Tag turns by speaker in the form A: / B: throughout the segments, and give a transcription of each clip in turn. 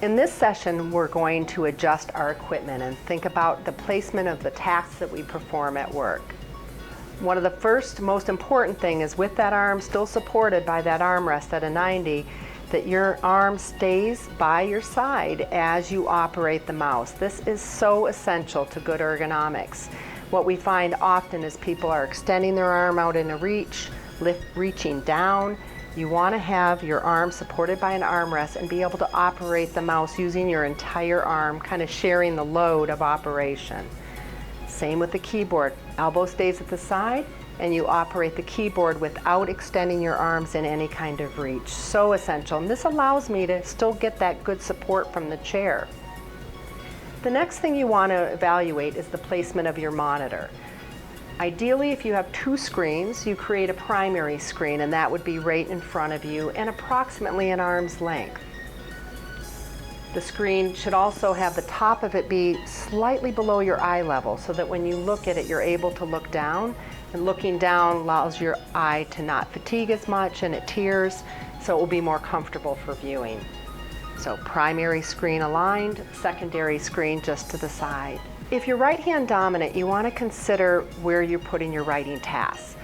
A: In this session, we're going to adjust our equipment and think about the placement of the tasks that we perform at work. One of the first, most important thing is with that arm still supported by that armrest at a 90, that your arm stays by your side as you operate the mouse. This is so essential to good ergonomics. What we find often is people are extending their arm out in a reach, reaching down. You want to have your arm supported by an armrest and be able to operate the mouse using your entire arm, kind of sharing the load of operation. Same with the keyboard. Elbow stays at the side and you operate the keyboard without extending your arms in any kind of reach. So essential. And this allows me to still get that good support from the chair. The next thing you want to evaluate is the placement of your monitor. Ideally, if you have two screens, you create a primary screen, and that would be right in front of you and approximately an arm's length. The screen should also have the top of it be slightly below your eye level so that when you look at it, you're able to look down, and looking down allows your eye to not fatigue as much and it tears, so it will be more comfortable for viewing. So primary screen aligned, secondary screen just to the side. If you're right-hand dominant, you want to consider where you're putting your writing tasks.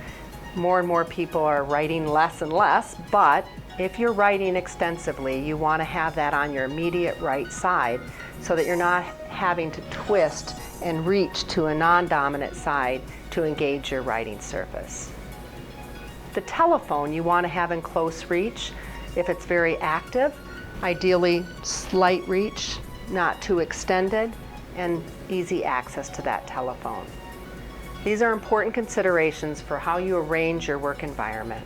A: More and more people are writing less and less, but if you're writing extensively, you want to have that on your immediate right side so that you're not having to twist and reach to a non-dominant side to engage your writing surface. The telephone you want to have in close reach. If it's very active, ideally slight reach, not too extended, and easy access to that telephone. These are important considerations for how you arrange your work environment.